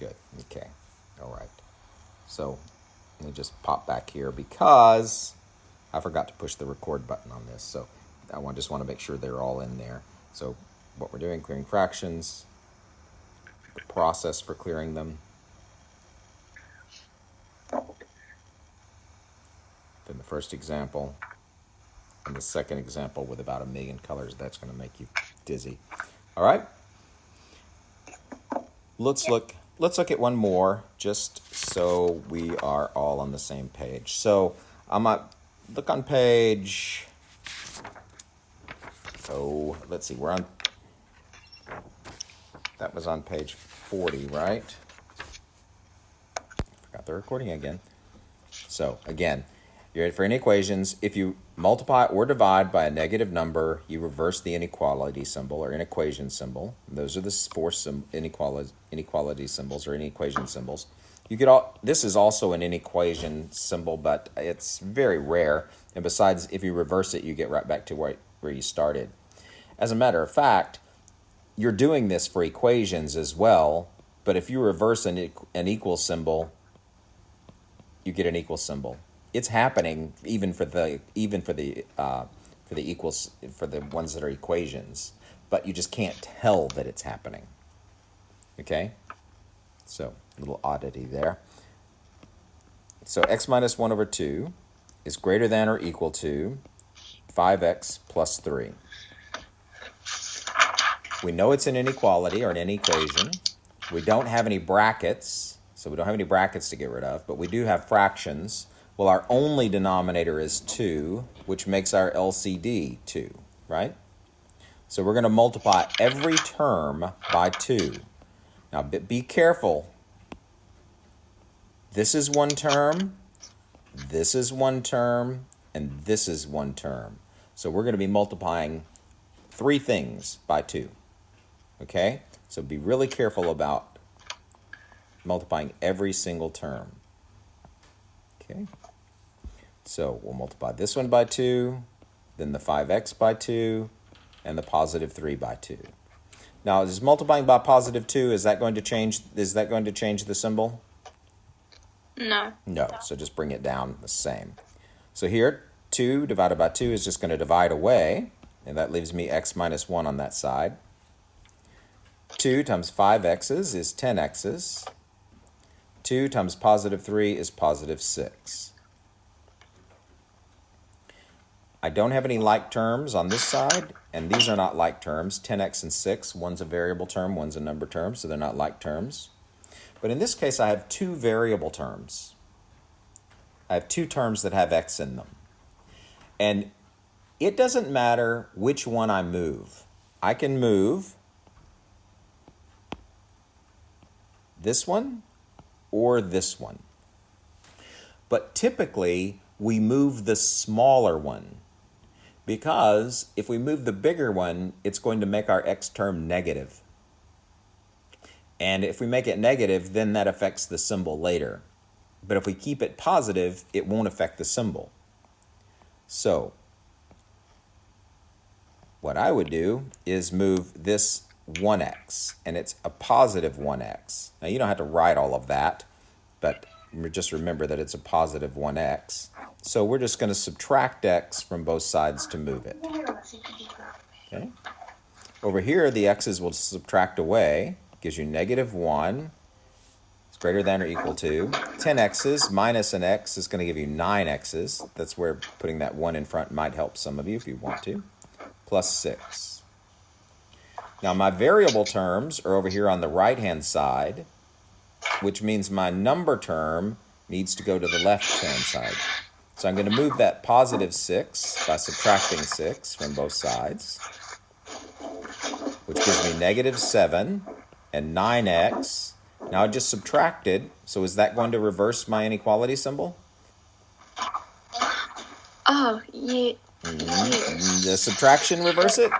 Good. Okay. All right. So let me just pop back here because I forgot to push the record button on this. So I just want to make sure they're all in there. So what we're doing, clearing fractions, the process for clearing them. Then the first example and the second example with about 1 million colors. That's going to make you dizzy. All right. Let's look at one more just so we are all on the same page. So I'm going to look on page, let's see, that was on page 40, right? Forgot the recording again. So again, you're ready for inequations. If you multiply or divide by a negative number, you reverse the inequality symbol or inequation symbol. Those are the four inequality symbols or inequation symbols. This is also an inequation symbol, but it's very rare. And besides, if you reverse it, you get right back to where you started. As a matter of fact, you're doing this for equations as well, but if you reverse an equal symbol, you get an equal symbol. It's happening even for the equals, for the ones that are equations, but you just can't tell that it's happening. Okay? So, a little oddity there. So x minus 1 over 2 is greater than or equal to 5x plus 3. We know it's an inequality or an inequation. We don't have any brackets, so we don't have any brackets to get rid of, but we do have fractions. Well, our only denominator is 2, which makes our LCD 2, right? So we're going to multiply every term by 2. Now, be careful. This is one term, this is one term, and this is one term. So we're going to be multiplying 3 things by 2. Okay? So be really careful about multiplying every single term. Okay? So we'll multiply this one by 2, then the 5x by 2, and the positive 3 by 2. Now, is multiplying by positive 2, is that going to change the symbol? No. No, so just bring it down the same. So here, 2 divided by 2 is just going to divide away, and that leaves me x minus 1 on that side. 2 times 5x's is 10x's. 2 times positive 3 is positive 6. I don't have any like terms on this side, and these are not like terms. 10x and 6, one's a variable term, one's a number term, so they're not like terms. But in this case, I have 2 variable terms. I have 2 terms that have x in them. And it doesn't matter which one I move. I can move this one or this one. But typically, we move the smaller one because if we move the bigger one, it's going to make our x term negative. And if we make it negative, then that affects the symbol later. But if we keep it positive, it won't affect the symbol. So what I would do is move this 1x, and it's a positive 1x. Now, you don't have to write all of that, but just remember that it's a positive 1x. So we're just going to subtract x from both sides to move it. Okay. Over here, the x's will subtract away. Gives you negative 1. It's greater than or equal to 10x's minus an x is going to give you 9x's. That's where putting that 1 in front might help some of you if you want to. Plus 6. Now, my variable terms are over here on the right-hand side, which means my number term needs to go to the left-hand side. So I'm going to move that positive 6 by subtracting 6 from both sides, which gives me negative 7 and 9x. Now I just subtracted, so is that going to reverse my inequality symbol? Oh, yeah. Does subtraction reverse it?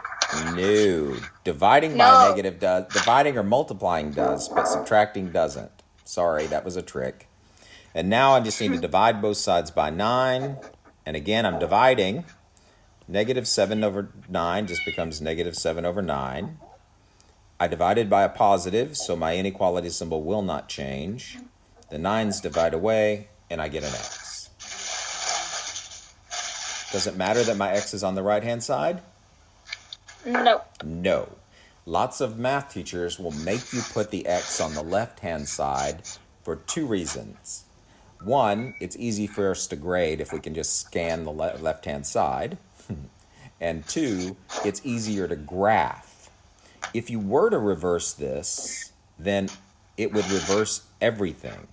No. Dividing by negative does. Dividing or multiplying does, but subtracting doesn't. Sorry, that was a trick. And now I just need to divide both sides by 9. And again, I'm dividing. Negative 7 over 9 just becomes negative 7 over 9. I divided by a positive, so my inequality symbol will not change. The 9's divide away, and I get an x. Does it matter that my x is on the right-hand side? No. No. Lots of math teachers will make you put the x on the left-hand side for two reasons. One, it's easy for us to grade if we can just scan the left-hand side. And two, it's easier to graph. If you were to reverse this, then it would reverse everything.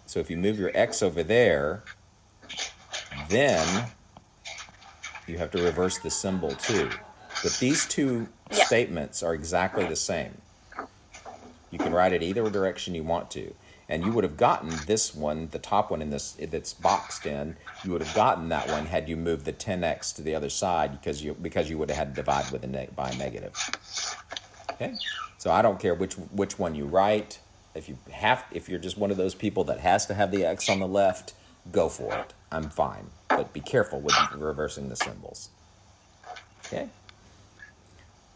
So if you move your x over there, then you have to reverse the symbol too. But these two statements are exactly the same. You can write it either direction you want to. And you would have gotten this one, the top one in this that's boxed in, you would have gotten that one had you moved the 10x to the other side because you would have had to divide with by a negative. Okay? So I don't care which one you write. If you're just one of those people that has to have the x on the left, go for it. I'm fine. But be careful with reversing the symbols. Okay?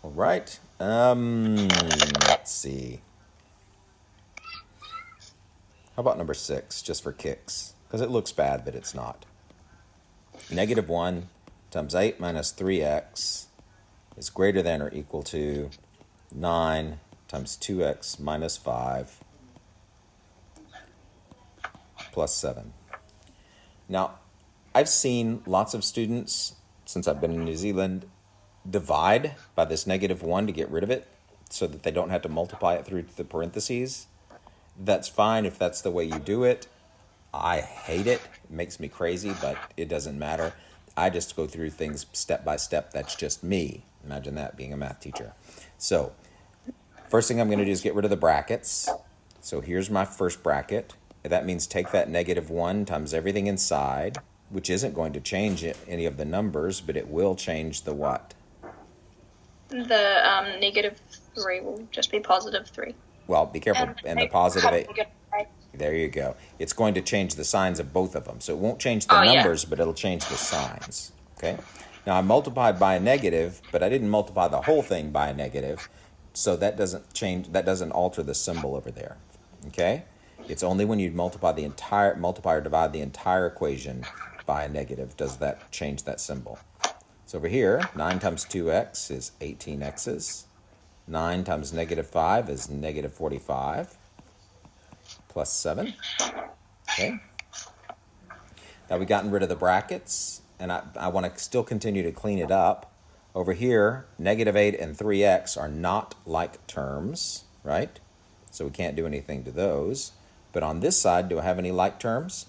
All right. Let's see. How about number 6, just for kicks? Because it looks bad, but it's not. Negative 1 times 8 minus 3x is greater than or equal to 9 times 2x minus 5 plus 7. Now, I've seen lots of students, since I've been in New Zealand, divide by this negative 1 to get rid of it so that they don't have to multiply it through the parentheses. That's fine if that's the way you do it. I hate it. It makes me crazy, but it doesn't matter. I just go through things step by step. That's just me. Imagine that, being a math teacher. So, first thing I'm going to do is get rid of the brackets. So here's my first bracket. That means take that negative 1 times everything inside, which isn't going to change any of the numbers, but it will change the what? The negative 3 will just be positive 3. Well, be careful. And the positive 8. Right. There you go. It's going to change the signs of both of them. So it won't change the numbers, but it'll change the signs. Okay? Now, I multiplied by a negative, but I didn't multiply the whole thing by a negative. So that doesn't change. That doesn't alter the symbol over there. Okay? It's only when you multiply or divide the entire equation by a negative does that change that symbol. So over here, 9 times 2x is 18x's. 9 times negative 5 is negative 45 plus 7. Okay. Now we've gotten rid of the brackets, and I want to still continue to clean it up. Over here, negative 8 and 3x are not like terms, right? So we can't do anything to those. But on this side, do I have any like terms?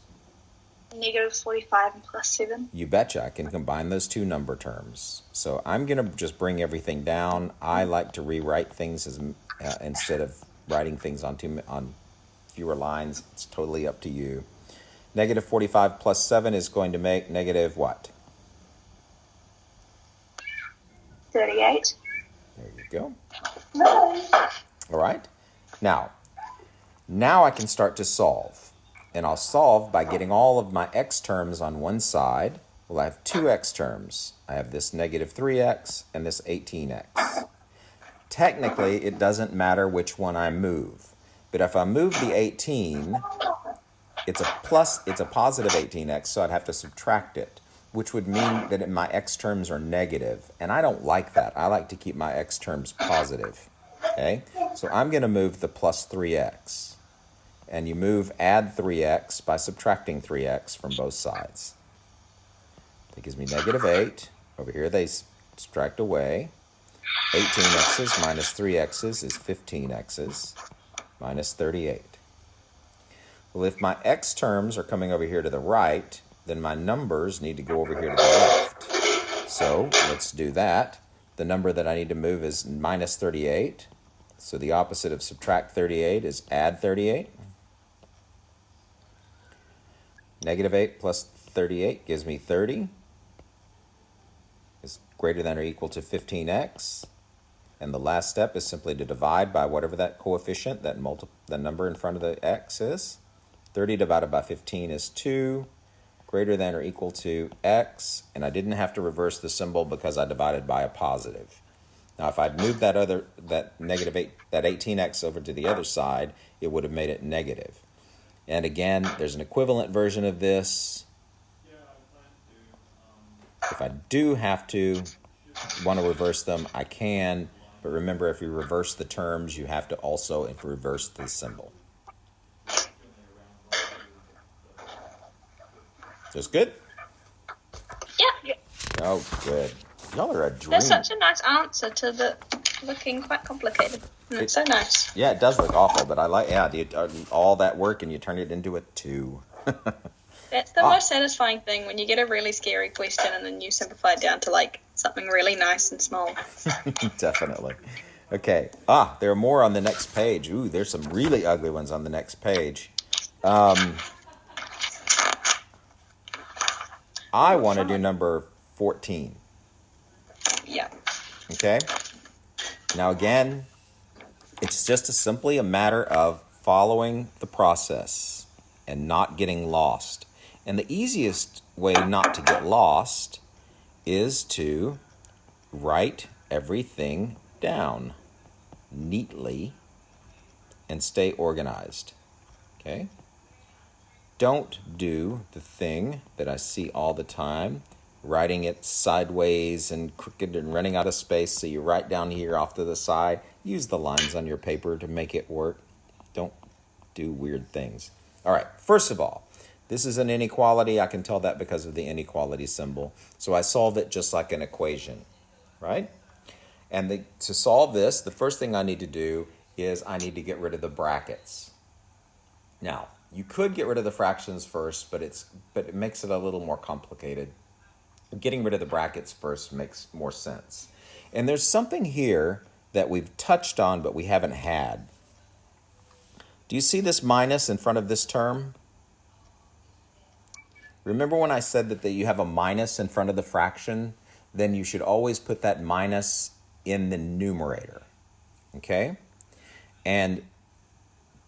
Negative 45 and plus 7. You betcha. I can combine those two number terms. So I'm going to just bring everything down. I like to rewrite things instead of writing things on fewer lines. It's totally up to you. Negative 45 plus 7 is going to make negative what? 38. There you go. All right. Now I can start to solve. And I'll solve by getting all of my x terms on one side. Well, I have two x terms. I have this negative 3x and this 18x. Technically, it doesn't matter which one I move. But if I move the 18, it's a positive 18x, so I'd have to subtract it, which would mean that my x terms are negative. And I don't like that. I like to keep my x terms positive. Okay? So I'm going to move the plus 3x. And you add 3x by subtracting 3x from both sides. That gives me negative 8. Over here they subtract away. 18x's minus 3x's is 15x's minus 38. Well, if my x terms are coming over here to the right, then my numbers need to go over here to the left. So let's do that. The number that I need to move is minus 38. So the opposite of subtract 38 is add 38. Negative 8 plus 38 gives me 30. Is greater than or equal to 15x. And the last step is simply to divide by whatever that coefficient, the number in front of the x is. 30 divided by 15 is 2. Greater than or equal to x. And I didn't have to reverse the symbol because I divided by a positive. Now, if I'd moved that 18x over to the other side, it would have made it negative. And again, there's an equivalent version of this. If I do have to want to reverse them, I can. But remember, if you reverse the terms, you have to also reverse the symbol. That's good? Yeah. Oh, good. Y'all are a dream. That's such a nice answer to the looking quite complicated. And it's so nice. Yeah, it does look awful, but I like, all that work and you turn it into a 2. That's the most satisfying thing, when you get a really scary question and then you simplify it down to like something really nice and small. Definitely. Okay. There are more on the next page. Ooh, there's some really ugly ones on the next page. I want to do number 14. Yeah. Okay. Now again, it's just simply a matter of following the process and not getting lost. And the easiest way not to get lost is to write everything down neatly and stay organized. Okay? Don't do the thing that I see all the time, writing it sideways and crooked and running out of space, so you write down here off to the side. Use the lines on your paper to make it work. Don't do weird things. All right, first of all, this is an inequality. I can tell that because of the inequality symbol. So I solve it just like an equation, right? And to solve this, the first thing I need to do is I need to get rid of the brackets. Now, you could get rid of the fractions first, but it makes it a little more complicated. Getting rid of the brackets first makes more sense. And there's something here that we've touched on, but we haven't had. Do you see this minus in front of this term? Remember when I said that you have a minus in front of the fraction? Then you should always put that minus in the numerator. Okay?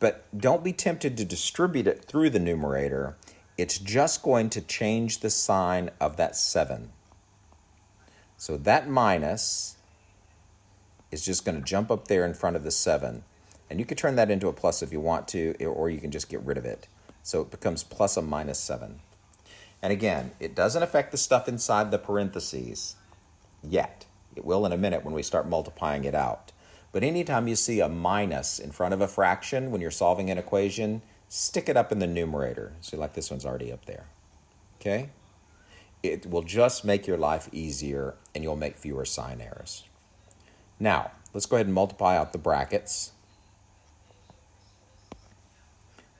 But don't be tempted to distribute it through the numerator. It's just going to change the sign of that 7. So that minus is just going to jump up there in front of the 7. And you could turn that into a plus if you want to, or you can just get rid of it. So it becomes plus a minus 7. And again, it doesn't affect the stuff inside the parentheses yet. It will in a minute when we start multiplying it out. But anytime you see a minus in front of a fraction when you're solving an equation, stick it up in the numerator. So like this one's already up there. Okay? It will just make your life easier and you'll make fewer sign errors. Now, let's go ahead and multiply out the brackets.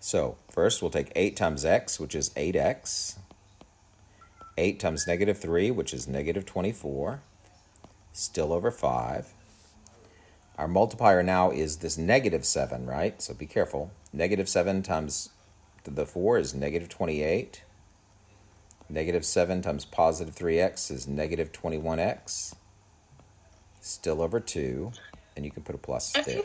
So first we'll take 8 times x, which is 8x. 8 times negative 3, which is negative 24. Still over 5. Our multiplier now is this negative 7, right? So be careful. Negative 7 times the 4 is negative 28. Negative 7 times positive 3x is negative 21x. Still over 2. And you can put a plus there.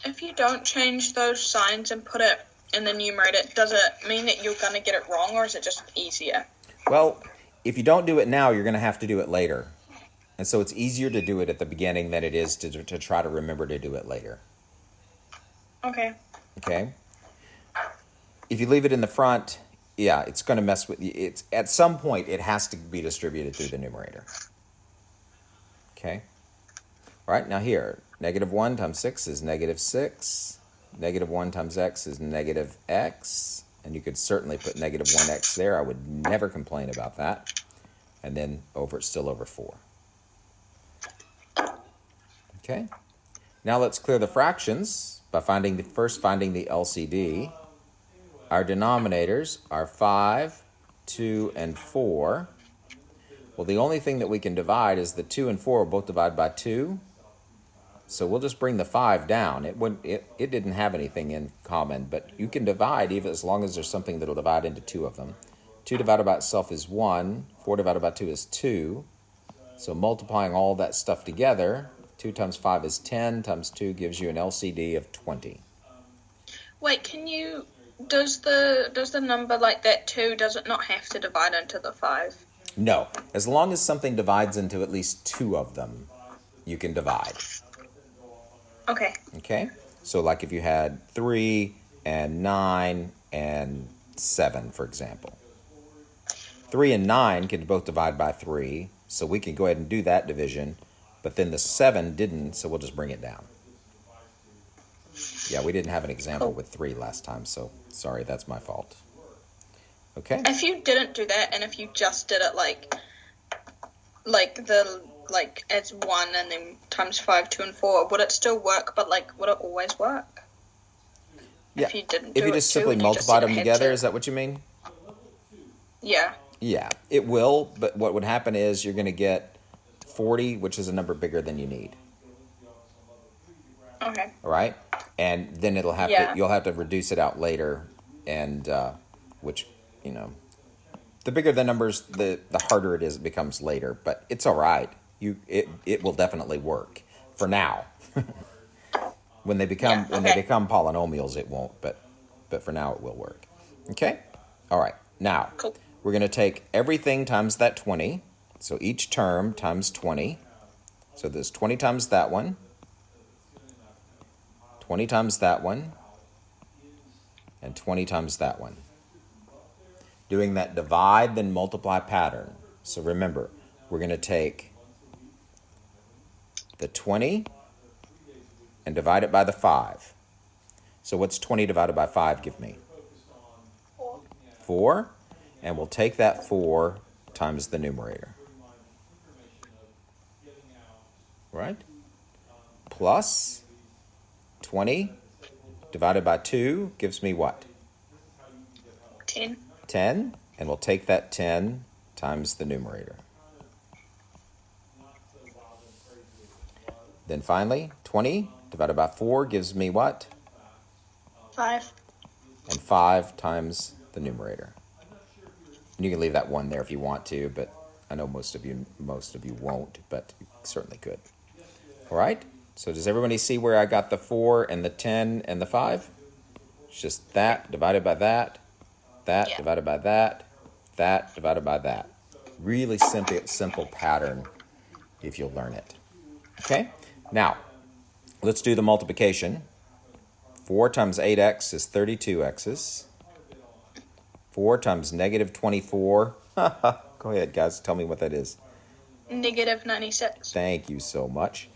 If you don't change those signs and put it in the numerator, does it mean that you're going to get it wrong, or is it just easier? Well, if you don't do it now, you're going to have to do it later. And so it's easier to do it at the beginning than it is to try to remember to do it later. Okay. Okay? If you leave it in the front, yeah, it's going to mess with you. At some point, it has to be distributed through the numerator. Okay? All right, now here, negative 1 times 6 is negative 6. Negative 1 times x is negative x. And you could certainly put negative 1x there. I would never complain about that. And then still over 4. Okay, now let's clear the fractions by finding the LCD. Our denominators are 5, 2, and 4. Well, the only thing that we can divide is the 2 and 4 are both divided by 2. So we'll just bring the 5 down. It didn't have anything in common, but you can divide even as long as there's something that will divide into 2 of them. 2 divided by itself is 1. 4 divided by 2 is 2. So multiplying all that stuff together, 2 times 5 is 10, times 2 gives you an LCD of 20. Wait, does the number like that 2, does it not have to divide into the 5? No, as long as something divides into at least 2 of them, you can divide. Okay. Okay? So like if you had 3 and 9 and 7, for example. 3 and 9 can both divide by 3, so we can go ahead and do that division, but then the 7 didn't, so we'll just bring it down. Yeah, we didn't have an example with 3 last time, so sorry, that's my fault. Okay? If you didn't do that, and if you just did it like as 1 and then times 5, 2, and 4, would it still work? But like, would it always work? Yeah. If you didn't If do you it just too, simply and you multiplied just them had together, to- is that what you mean? Yeah. Yeah, it will, but what would happen is you're going to get 40, which is a number bigger than you need. Okay. All right? And then it'll have Yeah. to, you'll have to reduce it out later, and which, you know, the bigger the numbers, the harder it is, it becomes later, but it's all right. It will definitely work for now. When they become polynomials, it won't, but for now it will work. Okay? All right. Now, Cool. we're going to take everything times that 20. So each term times 20. So there's 20 times that one, 20 times that one, and 20 times that one. Doing that divide then multiply pattern. So remember, we're going to take the 20 and divide it by the 5. So what's 20 divided by 5 give me? 4. And we'll take that 4 times the numerator. Right? Plus 20 divided by 2 gives me what? 10. 10. And we'll take that 10 times the numerator. Then finally, 20 divided by 4 gives me what? 5. And 5 times the numerator. And you can leave that 1 there if you want to, but I know most of you won't, but you certainly could. All right? So does everybody see where I got the 4 and the 10 and the 5? It's just that divided by that Yeah. divided by that divided by that. Really simple pattern if you'll learn it. Okay? Now, let's do the multiplication. 4 times 8x is 32x's. 4 times negative 24. Go ahead, guys. Tell me what that is. Negative 96. Thank you so much.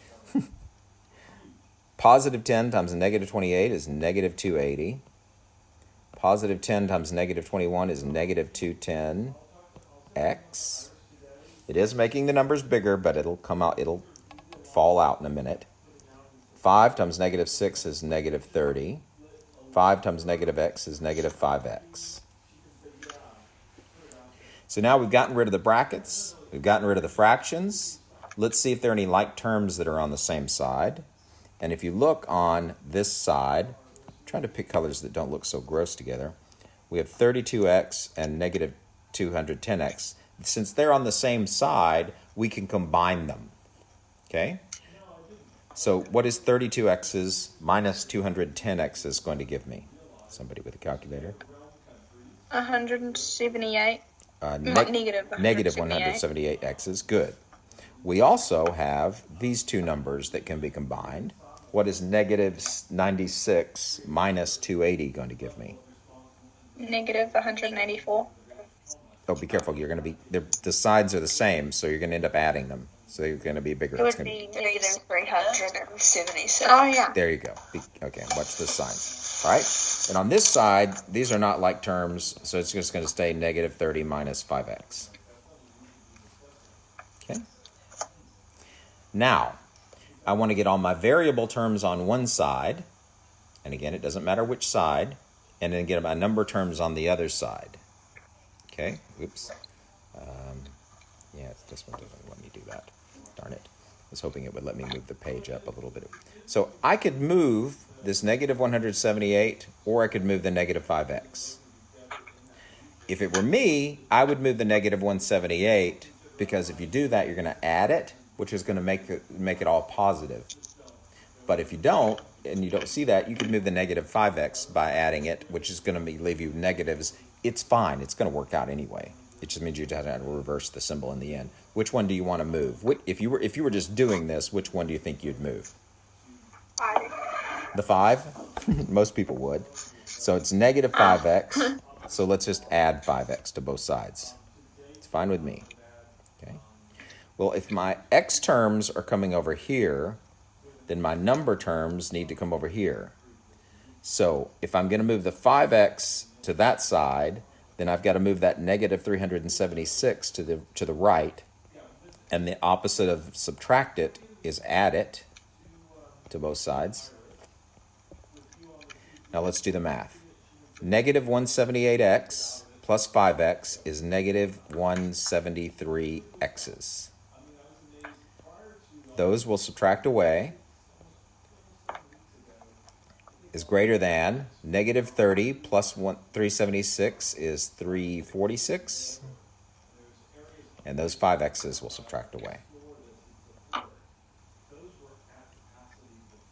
Positive 10 times negative 28 is negative 280. Positive 10 times negative 21 is negative 210x. It is making the numbers bigger, but it'll fall out in a minute. 5 times negative 6 is negative 30. 5 times negative x is negative 5x. So now we've gotten rid of the brackets. We've gotten rid of the fractions. Let's see if there are any like terms that are on the same side. And if you look on this side, I'm trying to pick colors that don't look so gross together. We have 32x and negative 210x. Since they're on the same side, we can combine them. Okay? So what is 32x's minus 210x's going to give me? Somebody with a calculator. 178. Negative 178x's. Good. We also have these two numbers that can be combined. What is negative 96 minus 280 going to give me? Negative 184. Oh, be careful. You're going to be the sides are the same, so you're going to end up adding them. So you're going to be bigger. It would be negative 377. Oh, yeah. There you go. Okay, watch the signs. All right. And on this side, these are not like terms, so it's just going to stay negative 30 minus 5x. Okay. Now, I want to get all my variable terms on one side, and again, it doesn't matter which side, and then get my number terms on the other side. Okay, oops. Yeah, this one doesn't let me do that. Darn it. I was hoping it would let me move the page up a little bit. So I could move this negative 178, or I could move the negative 5x. If it were me, I would move the negative 178, because if you do that, you're going to add it, which is going to make it all positive. But if you don't, and you don't see that, you could move the negative 5x by adding it, which is going to leave you negatives. It's fine. It's going to work out anyway. It just means you had to reverse the symbol in the end. Which one do you want to move? If you were just doing this, which one do you think you'd move? 5. The 5? Most people would. So it's negative 5x. So let's just add 5x to both sides. It's fine with me. Okay. Well, if my x terms are coming over here, then my number terms need to come over here. So if I'm going to move the 5x to that side, then I've got to move that negative 376 to the right. And the opposite of subtract it is add it to both sides. Now let's do the math. Negative 178x plus 5x is negative 173x's. Those will subtract away. Is greater than negative 30 plus 376 is 346. And those 5x's will subtract away. Are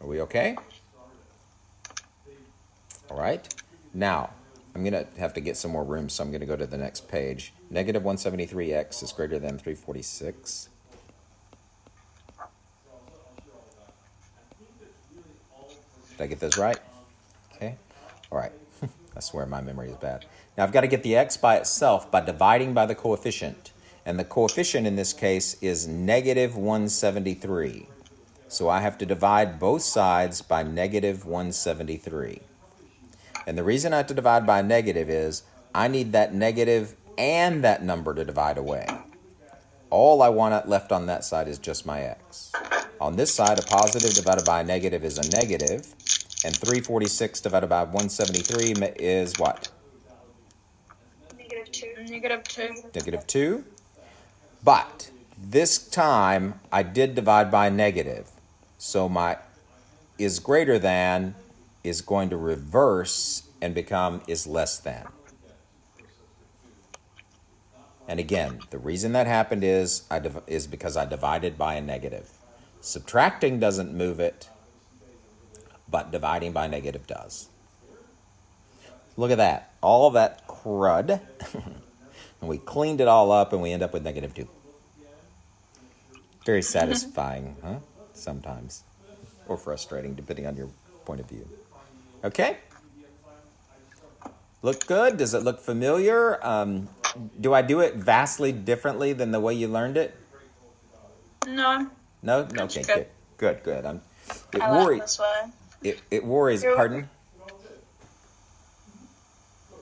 we okay? All right. Now, I'm going to have to get some more room, so I'm going to go to the next page. Negative 173x is greater than 346. Did I get those right? Okay. All right. I swear my memory is bad. Now, I've got to get the x by itself by dividing by the coefficient. And the coefficient in this case is negative 173. So I have to divide both sides by negative 173. And the reason I have to divide by a negative is I need that negative and that number to divide away. All I want left on that side is just my x. On this side, a positive divided by a negative is a negative. And 346 divided by 173 is what? Negative 2. Negative 2. Negative 2. But this time, I did divide by a negative. So my is greater than is going to reverse and become is less than. And again, the reason that happened is because I divided by a negative. Subtracting doesn't move it, but dividing by negative does. Look at that. All that crud. And we cleaned it all up and we end up with negative 2. Very satisfying, huh? Sometimes. Or frustrating, depending on your point of view. Okay? Look good? Does it look familiar? Do I do it vastly differently than the way you learned it? No. No? Okay, good. Good. I like this way. It worries, pardon?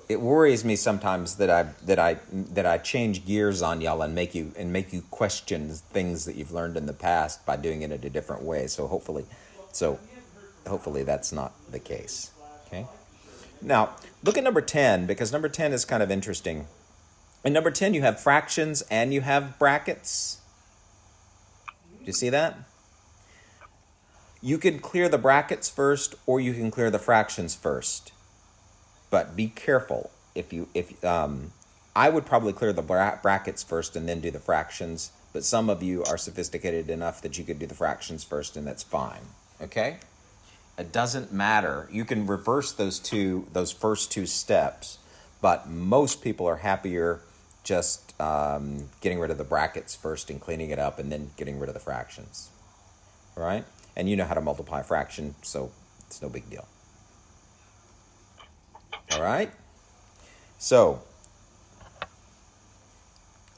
It worries me sometimes that I change gears on y'all and make you question things that you've learned in the past by doing it in a different way. So hopefully that's not the case. Okay. Now look at number 10, because number 10 is kind of interesting. In number 10, you have fractions and you have brackets. Do you see that? You can clear the brackets first, or you can clear the fractions first. But be careful. I would probably clear the brackets first and then do the fractions. But some of you are sophisticated enough that you could do the fractions first, and that's fine. Okay? It doesn't matter. You can reverse those first two steps, but most people are happier just getting rid of the brackets first and cleaning it up, and then getting rid of the fractions. All right? And you know how to multiply a fraction, so it's no big deal. All right? So,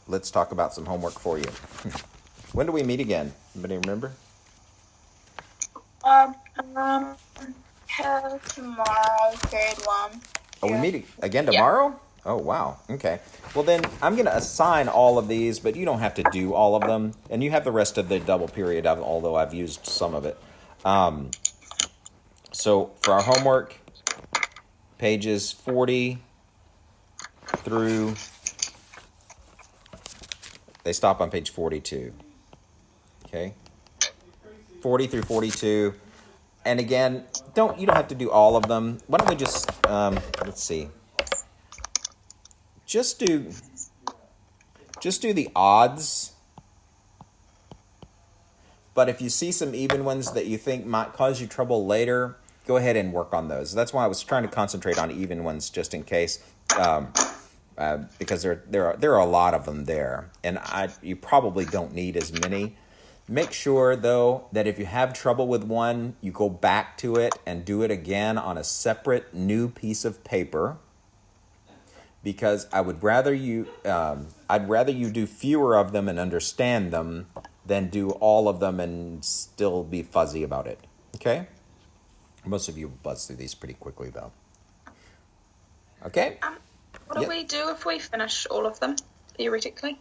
let's talk about some homework for you. When do we meet again? Anybody remember? Tomorrow, grade 1. Oh, we meet again tomorrow? Yeah. Oh, wow. Okay. Well, then I'm going to assign all of these, but you don't have to do all of them. And you have the rest of the double period, although I've used some of it. So for our homework, pages 40 through, they stop on page 42. Okay? 40 through 42. And again, you don't have to do all of them. Why don't we just, let's see. Just do the odds. But if you see some even ones that you think might cause you trouble later, go ahead and work on those. That's why I was trying to concentrate on even ones just in case. because there are a lot of them there, and you probably don't need as many. Make sure though that if you have trouble with one, you go back to it and do it again on a separate new piece of paper. Because I'd rather you do fewer of them and understand them than do all of them and still be fuzzy about it. Okay? Most of you buzz through these pretty quickly though. Okay? What do we do if we finish all of them, theoretically?